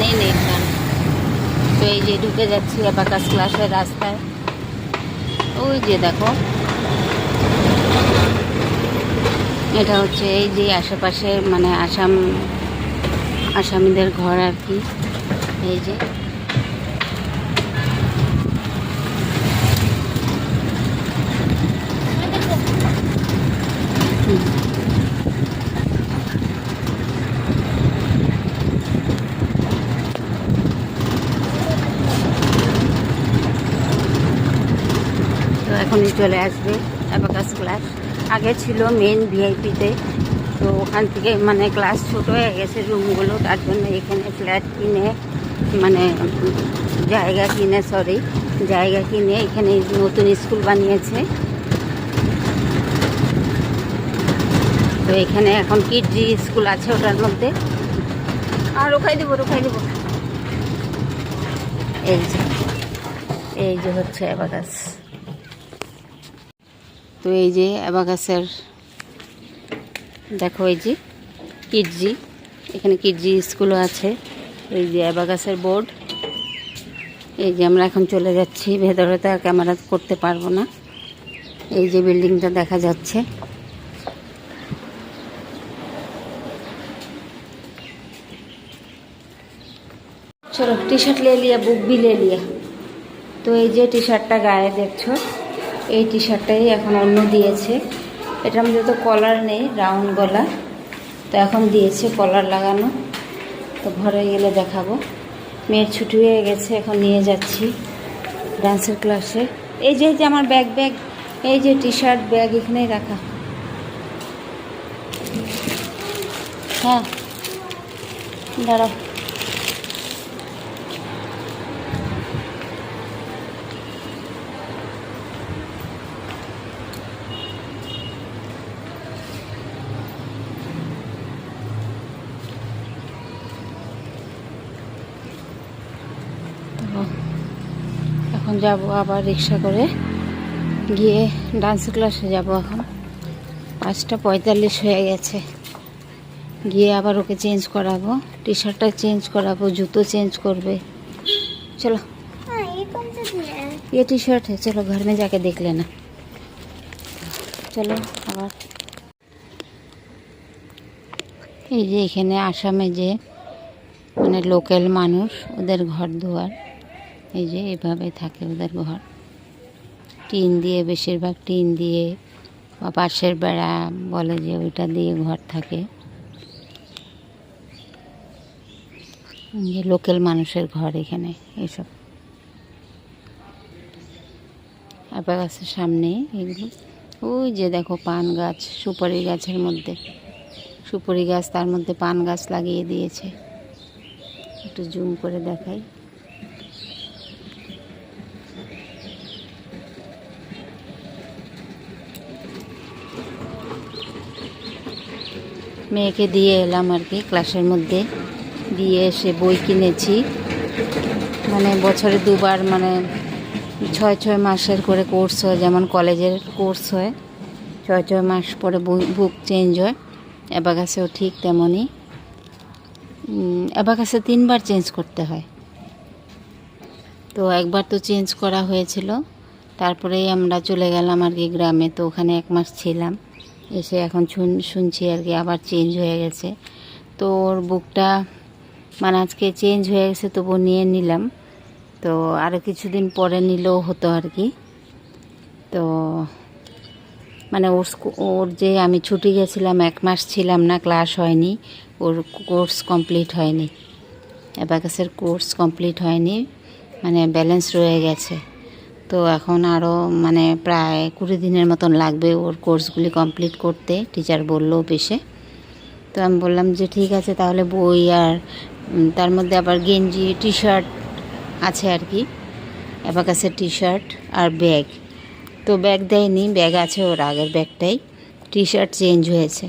জানেই নেই গান। তো এই যে ঢুকে যাচ্ছি অ্যাবাকাস ক্লাসের রাস্তায়। ওই যে দেখো, এটা হচ্ছে এই যে আশেপাশে মানে আসামিদের ঘর আর কি। এই যে তো এখনই চলে আসবে অ্যাবাকাস ক্লাস। আগে ছিল মেন ভিআইপিতে, তো ওখান থেকে মানে ক্লাস ছোট হয়ে গেছে রুমগুলো, তার জন্য এখানে ফ্ল্যাট কিনে মানে জায়গা কিনে এখানে নতুন স্কুল বানিয়েছে। তো এখানে এখন কিডজি স্কুল আছে ওটার মধ্যে। আর রোখাই দেবো এই যে হচ্ছে অ্যাবাকাস। তো এই যে অ্যাবাকাসের দেখো, এই যে কিডজি, এখানে কিডজি স্কুলও আছে। এই যে অ্যাবাকাসের বোর্ড। এই যে আমরা এখন চলে যাচ্ছি, ভেতরে তো ক্যামেরা করতে পারবো না। এই যে বিল্ডিংটা দেখা যাচ্ছে। চলো, टी शर्ट ले लिया, बुक भी ले लिया। তো এই যে টি শার্টটা গায়ে দেখছো, এই টি শার্টটাই এখন অন্য দিয়েছে। এটার মধ্যে তো কলার নেই, রাউন্ড গলা, তো এখন দিয়েছে কলার লাগানো। তো ঘরে গেলে দেখাবো। মেয়ের ছুটি হয়ে গেছে, এখন নিয়ে যাচ্ছি ডান্সের ক্লাসে। এই যে আমার ব্যাগ এই যে টি শার্ট ব্যাগ এখানেই রাখা। হ্যাঁ, দাঁড়াও। এখন যাব আবার রিক্সা করে, গিয়ে ডান্স ক্লাসে যাব। এখন 5:45 হয়ে গেছে। গিয়ে আবার ওকে চেঞ্জ করাবো, টি শার্টটা চেঞ্জ করাবো, জুতো চেঞ্জ করবে। चलो ये टी शर्ट है, चलो घर में जाके देख लेना। चलो আবার এই যে এখানে আসামে যে মানে লোকাল মানুষ, ওদের ঘর দুয়ার এই যে এভাবে থাকে। ওদের ঘর টিন দিয়ে, বেশিরভাগ টিন দিয়ে বা পাশের বেড়া বলে যে ওইটা দিয়ে ঘর থাকে। যে লোকাল মানুষের ঘর এখানে এইসব। অ্যাবাকাসের সামনে এগুলো। ওই যে দেখো পান গাছ, সুপারি গাছের মধ্যে সুপারি গাছ, তার মধ্যে পান গাছ লাগিয়ে দিয়েছে। একটু জুম করে দেখাই। মেয়েকে দিয়ে এলাম আর কি ক্লাসের মধ্যে। দিয়ে এসে বই কিনেছি, মানে বছরে দুবার, মানে 6 মাসের করে কোর্স হয়, যেমন কলেজের কোর্স হয় 6 মাস পরে বুক চেঞ্জ হয়। অ্যাবাকাসেও ঠিক তেমনই। অ্যাবাকাসে 3বার চেঞ্জ করতে হয়। তো একবার তো চেঞ্জ করা হয়েছিল, তারপরেই আমরা চলে গেলাম আর কি গ্রামে। তো ওখানে 1 মাস ছিলাম, এসে এখন শুনছি আর কি আবার চেঞ্জ হয়ে গেছে। তো ওর বুকটা মানে আজকে চেঞ্জ হয়ে গেছে, তবু নিয়ে নিলাম। তো আরও কিছুদিন পরে নিলেও হতো আর কি। তো মানে ওর যে আমি ছুটি গেছিলাম, 1 মাস ছিলাম না, ক্লাস হয়নি, ওর কোর্স কমপ্লিট হয়নি, অ্যাবাকাসের কোর্স কমপ্লিট হয়নি, মানে ব্যালেন্স রয়ে গেছে। তো এখন আরও মানে প্রায় 20 দিনের মতন লাগবে ওর কোর্সগুলি কমপ্লিট করতে, টিচার বললো অফিসে। তো আমি বললাম যে ঠিক আছে, তাহলে বই আর তার মধ্যে আবার গেঞ্জি টি শার্ট আছে আর কি, অ্যাবাকাসের টি শার্ট আর ব্যাগ। তো ব্যাগ দেয়নি, ব্যাগ আছে ওর আগের ব্যাগটাই, টি শার্ট চেঞ্জ হয়েছে।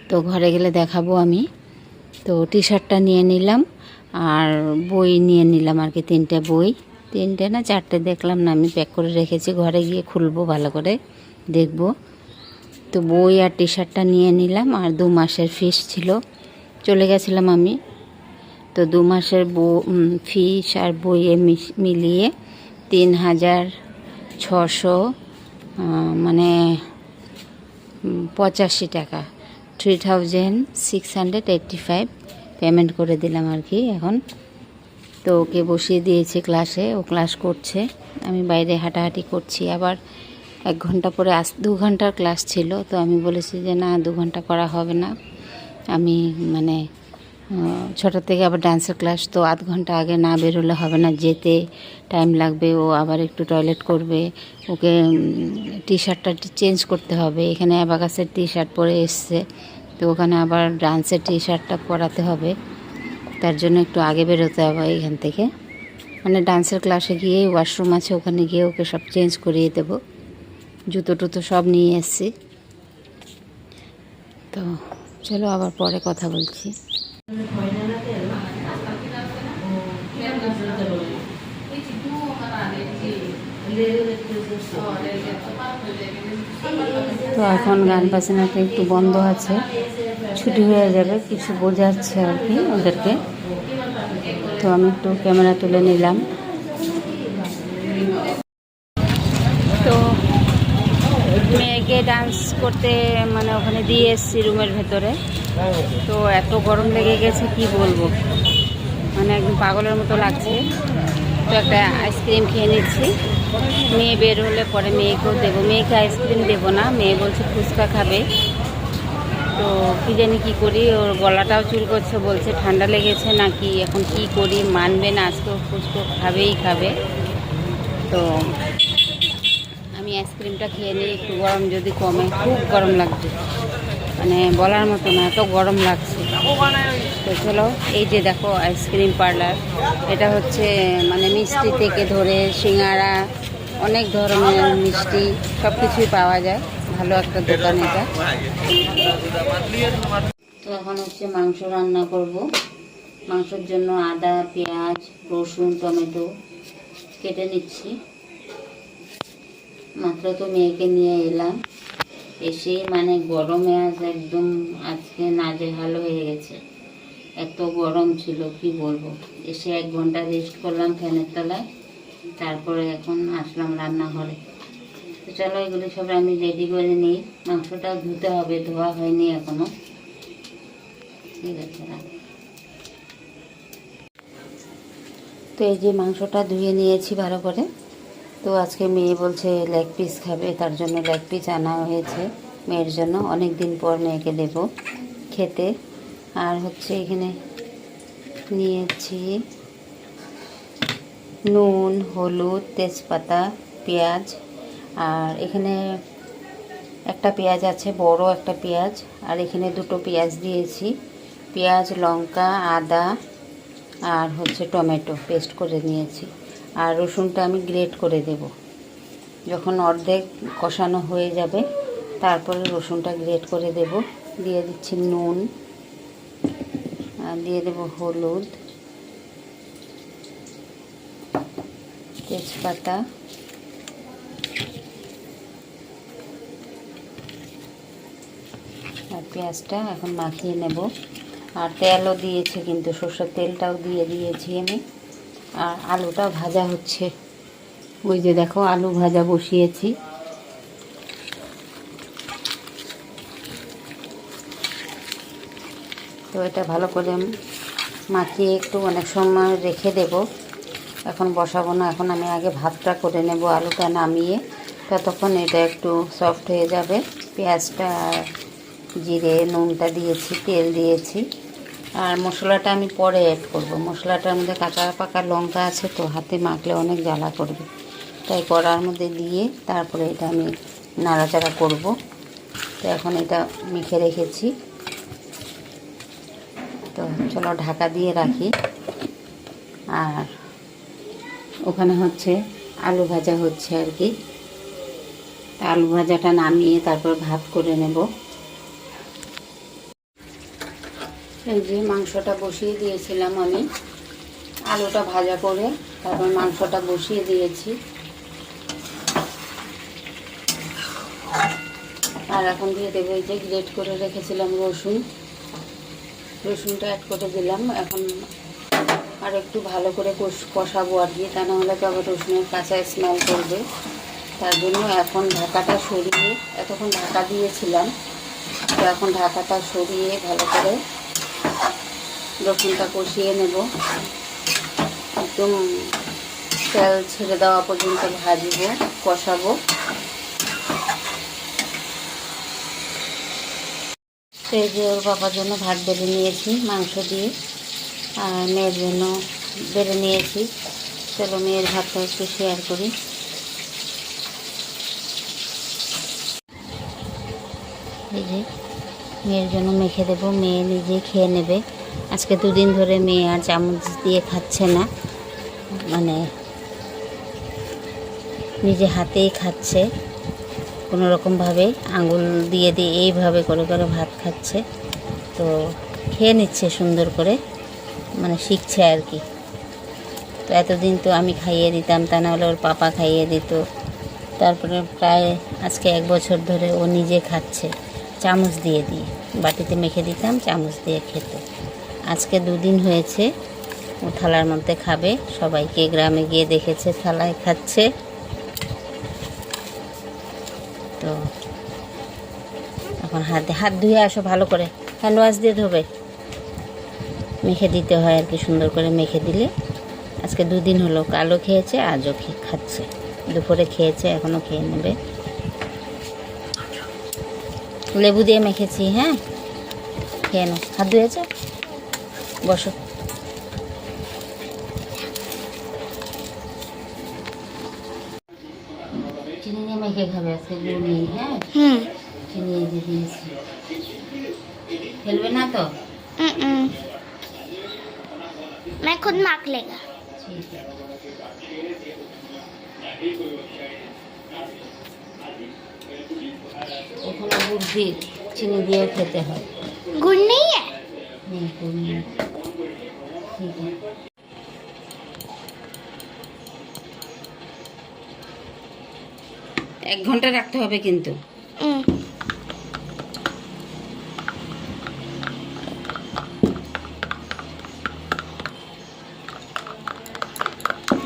তো ঘরে গেলে দেখাবো আমি। তো টি শার্টটা নিয়ে নিলাম আর বই নিয়ে নিলাম আর কি, 3টে বই, 3টে না 4টে দেখলাম না, আমি প্যাক করে রেখেছি, ঘরে গিয়ে খুলবো ভালো করে দেখব। তো বই আর টি শার্টটা নিয়ে নিলাম। আর 2 মাসের ফিস ছিল, চলে গেছিলাম আমি তো 2 মাসের ফিস আর বইয়ে মিলিয়ে 3,600 মানে 85 টাকা, 3,685 পেমেন্ট করে দিলাম আর কি এখন। তো ওকে বসিয়ে দিয়েছি ক্লাসে, ও ক্লাস করছে, আমি বাইরে হাঁটাহাঁটি করছি। আবার 1 ঘন্টা পরে 2 ঘন্টার ক্লাস ছিল, তো আমি বলেছি যে না 2 ঘন্টা করা হবে না, আমি মানে 6টা থেকে আবার ডান্সের ক্লাস, তো আধ ঘন্টা আগে না বেরোলে হবে না, যেতে টাইম লাগবে, ও আবার একটু টয়লেট করবে, ওকে টি শার্টটা চেঞ্জ করতে হবে, এখানে অ্যাবাকাসের টি শার্ট পরে এসছে, তো ওখানে আবার ডান্সের টি শার্টটা পরাতে হবে, তার জন্য একটু আগে বেরোতে হবে এখান থেকে। মানে ডান্সের ক্লাসে গিয়ে ওয়াশরুম আছে, ওখানে গিয়ে ওকে সব চেঞ্জ করিয়ে দেবো, জুতো টুতো সব নিয়ে এসছি। তো চলো আবার পরে কথা বলছি। তো এখন গান বাজনাটা একটু বন্ধ আছে, ছুটি হয়ে যাবে, কিছু বোঝাচ্ছে আর কি ওদেরকে। তো আমি একটু ক্যামেরা তুলে নিলাম। তো মেয়েকে ডান্স করতে মানে ওখানে দিয়ে এসছি রুমের ভেতরে, তো এত গরম লেগে গেছে কি বলবো, মানে একদম পাগলের মতো লাগছে। তো একটা আইসক্রিম খেয়ে নিচ্ছি, মেয়ে বের হলে পরে মেয়েকেও দেবো। মেয়েকে আইসক্রিম দেবো না, মেয়ে বলছে ফুচকা খাবে। তো কী জানি কী করি, ওর গলাটাও চুল করছে, বলছে ঠান্ডা লেগেছে নাকি, এখন কি করি, মানবে না, আজকেও ফুচকা খাবে। তো আমি আইসক্রিমটা খেয়ে নিই, একটু গরম যদি কমে, খুব গরম লাগছে, মানে বলার মতো না, এত গরম লাগছে। তো চলো, এই যে দেখো আইসক্রিম পার্লার, এটা হচ্ছে মানে মিষ্টি থেকে ধরে সিঙ্গারা, অনেক ধরনের মিষ্টি সব কিছুই পাওয়া যায়, ভালো একটা দোকান এটা। তো এখন হচ্ছে মাংস রান্না করব। মাংসের জন্য আদা, পেঁয়াজ, রসুন, টমেটো কেটে নিচ্ছি। মাত্র তো মেয়েকে নিয়ে এলাম, এসেই মানে গরমে আজ একদম আজকে নাজেহাল হয়ে গেছে, এত গরম ছিল কি বলবো। এসে 1 ঘন্টা রেস্ট করলাম ফ্যানের তলায়, তারপরে এখন আসলাম রান্নাঘরে। তো চলো এগুলো সব আমি রেডি করে নিই। মাংসটা ধুতে হবে, ধোয়া হয়নি এখনো, ঠিক আছে। তো এই যে মাংসটা ধুয়ে নিয়েছি ভালো করে। তো আজকে মেয়ে বলছে লেগ পিস খাবে, তার জন্য লেগ পিস আনা হয়েছে মেয়ের জন্য, অনেক দিন পর মেয়েকে দেব খেতে। আর হচ্ছে এখানে নিয়েছি নুন, হলুদ, তেজপাতা, পেঁয়াজ, আর এখানে একটা পেঁয়াজ আছে, বড় একটা পেঁয়াজ, আর এখানে 2টো পেঁয়াজ দিয়েছি, পেঁয়াজ, লঙ্কা, আদা আর হচ্ছে টমেটো পেস্ট করে নিয়েছি। আর রসুনটা আমি গ্রেট করে দেব, যখন অর্ধেক কষানো হয়ে যাবে তারপরে রসুনটা গ্রেট করে দেব। দিয়ে দিচ্ছি নুন, আর দিয়ে দেব হলুদ, তেজপাতা, আর পেঁয়াজটা এখন মাখিয়ে নেব। আর তেলও দিয়েছি, কিন্তু সরষের তেলটাও দিয়ে দিয়েছি আমি। আর আলুটা ভাজা হচ্ছে, ওই যে দেখো আলু ভাজা বসিয়েছি। তো এটা ভালো করে মাখিয়ে একটু অনেক সময় রেখে দেব, এখন বসাবো না, এখন আমি আগে ভাতটা করে নেব, আলুটা নামিয়ে, ততক্ষণ এটা একটু সফট হয়ে যাবে। পেঁয়াজটা, জিরে, নুনটা দিয়েছি, তেল দিয়েছি, আর মশলাটা আমি পরে অ্যাড করব। মশলাটার মধ্যে কাঁচা পাকা লঙ্কা আছে, তো হাতে মাখলে অনেক জ্বালা করবে, তাই কড়ার মধ্যে দিয়ে তারপরে এটা আমি নাড়াচাড়া করব। তো এখন এটা মেখে রেখেছি, তো চলো ঢাকা দিয়ে রাখি। আর ওখানে হচ্ছে আলু ভাজা হচ্ছে আর কি, আলু ভাজাটা নামিয়ে তারপর ভাত করে নেব। এই যে মাংসটা বসিয়ে দিয়েছিলাম আমি, আলুটা ভাজা করে তারপর মাংসটা বসিয়ে দিয়েছি। আর এখন দিয়ে দেবো এই যে গ্রেট করে রেখেছিলাম রসুনটা অ্যাড করে দিলাম। এখন আর একটু ভালো করে কষাবো আর কি, তা নাহলে তো আবার রসুনের কাঁচা স্মেল করবে। তার জন্য এখন ঢাকাটা সরিয়ে, এতক্ষণ ঢাকা দিয়েছিলাম, তো এখন ঢাকাটা সরিয়ে ভালো করে রসুনটা কষিয়ে নেব। একদম তেল ছেড়ে দেওয়া পর্যন্ত ভাজবো, কষাবো। সেই যে ওর বাবার জন্য ভাত বেড়ে নিয়েছি মাংস দিয়ে, আর মেয়ের জন্য বেড়ে নিয়েছি। চলো মেয়ের ভাতটা একটু শেয়ার করি। এই যে মেয়ের জন্য মেখে দেবো, মেয়ে নিজে খেয়ে নেবে। আজকে 2 দিন ধরে মেয়ে আর চামচ দিয়ে খাচ্ছে না, মানে নিজে হাতেই খাচ্ছে, কোনো রকমভাবে আঙুল দিয়ে দিয়ে এইভাবে করে করে ভাত খাচ্ছে। তো খেয়ে নিচ্ছে সুন্দর করে, মানে শিখছে আর কি। তো এতদিন তো আমি খাইয়ে দিতাম, তা নাহলে ওর পাপা খাইয়ে দিত। তারপরে প্রায় আজকে 1 বছর ধরে ও নিজে খাচ্ছে, চামচ দিয়ে দিয়ে বাটিতে মেখে দিতাম, চামচ দিয়ে খেত। আজকে 2 দিন হয়েছে ও থালার মধ্যে খাবে। সবাইকে গ্রামে গিয়ে দেখেছে থালায় খাচ্ছে। তো এখন হাত ধুয়ে আসো ভালো করে, হ্যান্ড ওয়াশ দিয়ে ধোবে, মেখে দিতে হয় আর কি, সুন্দর করে মেখে দিলে। আজকে 2 দিন হলো, কালও খেয়েছে, আজও খাচ্ছে, দুপুরে খেয়েছে, এখনও খেয়ে নেবে। লেবু দিয়ে মেখেছি, হ্যাঁ খেয়ে নাও। হাত ধুয়েছে, বসো। চিনি দিয়ে মেখে খাবে আজকে, গুড় নেই। হ্যাঁ চিনি দিয়ে দিয়েছি, খেলবে না তো? मैं खुद माख लेगा। ठीक है। ওখানে গুড় দিয়ে চিনি দিয়ে খেতে হয়। गुड़ नहीं है? नहीं गुड़ नहीं। ठीक है। 1 ঘন্টা রাখতে হবে কিন্তু।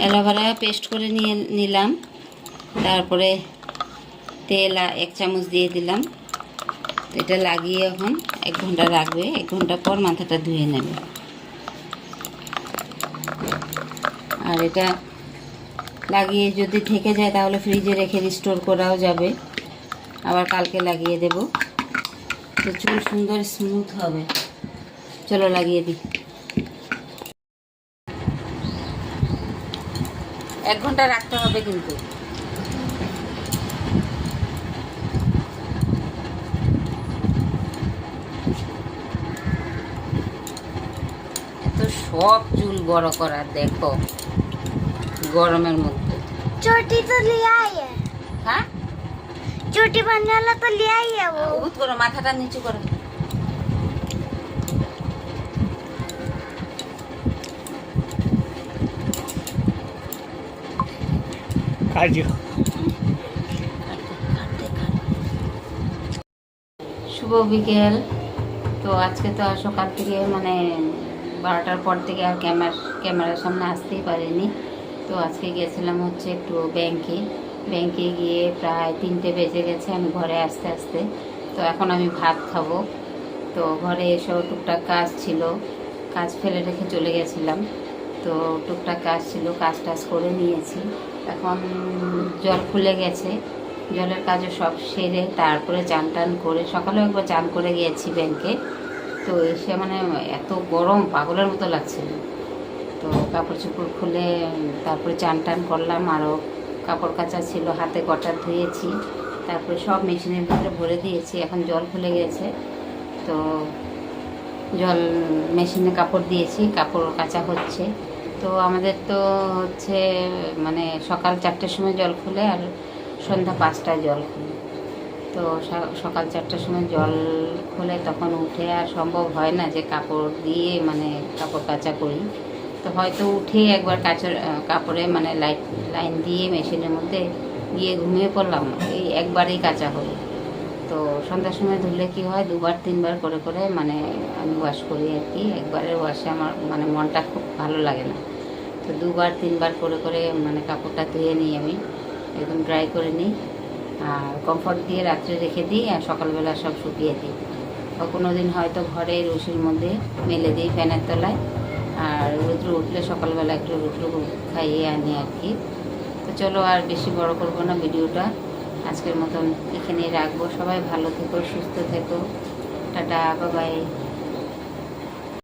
অ্যালোভেরা পেস্ট করে নিয়ে নিলাম, তারপরে তেল 1 চামচ দিয়ে দিলাম। এটা লাগিয়ে এখন 1 ঘন্টা রাখবে, 1 ঘন্টা পর মাথাটা ধুয়ে নেবে। আর এটা লাগিয়ে যদি থেকে যায় তাহলে ফ্রিজে রেখে স্টোর করাও যাবে, আবার কালকে লাগিয়ে দেব, তো চুল সুন্দর স্মুথ হবে। চলো লাগিয়ে দিই। 1 ঘন্টা রাখতে হবে কিন্তু। এত সব চুল বড় করার, দেখো গরমের মধ্যে। चोटी तो लिया ही है। হ্যাঁ चोटी बनने वाला तो लिया ही है वो। উঠ করো, মাথাটা নিচু করো। শুভ বিকেল। তো আজকে তো সকাল থেকে মানে 12টার পর থেকে আর ক্যামেরার সামনে আসতেই পারিনি। তো আজকে গেছিলাম হচ্ছে একটু ব্যাংকে গিয়ে প্রায় 3টে বেজে গেছে আমি ঘরে আসতে আসতে। তো এখন আমি ভাত খাবো। তো ঘরে এসেও টুকটাক কাজ ছিল, কাজ ফেলে রেখে চলে গেছিলাম। তো টুকটাক কাজ ছিল, কাজ টাজ করে নিয়েছি। এখন জল খুলে গেছে, জলের কাজও সব সেরে তারপরে চান টান করে, সকালেও একবার চান করে গিয়েছি ব্যাংকে। তো এসে মানে এত গরম, পাগলের মতো লাগছিল। তো কাপড় চোপড় খুলে তারপরে চান টান করলাম, আরও কাপড় কাচা ছিল, হাতে কটা ধুয়েছি, তারপরে সব মেশিনের ভিতরে ভরে দিয়েছি। এখন জল খুলে গেছে, তো জল মেশিনে কাপড় দিয়েছি, কাপড় কাচা হচ্ছে। তো আমাদের তো হচ্ছে মানে সকাল 4টের সময় জল খুলে আর সন্ধ্যা 5টায় জল খুলে। তো সকাল 4টার সময় জল খুলে, তখন উঠে আর সম্ভব হয় না যে কাপড় দিয়ে মানে কাপড় কাচা করি। তো হয়তো উঠে একবার কাপড়ে মানে লাইন দিয়ে মেশিনের মধ্যে গিয়ে ঘুমিয়ে পড়লাম, এই একবারেই কাচা হলো। তো সন্ধ্যার সময় ধুলে কি হয়, 2-3 বার করে করে মানে আমি ওয়াশ করি আর কি। একবারের ওয়াশে আমার মানে মনটা খুব ভালো লাগে না, তো 2-3বার করে করে মানে কাপড়টা ধুয়ে নিই আমি, একদম ড্রাই করে নিই। আর কমফর্ট দিয়ে রাত্রে রেখে দিই, আর সকালবেলা সব শুকিয়ে দিই। বা কোনো দিন হয়তো ঘরে রুশির মধ্যে মেলে দিই ফ্যানের তলায়, আর রৌদ্র উঠলে সকালবেলা একটু রৌদ্র খাইয়ে আনি আর কি। তো চলো আর বেশি বড় করবো না ভিডিওটা, আজকের মতন এখানেই রাখবো। সবাই ভালো থেকো, সুস্থ থেকো, টাটা, বাই বাই।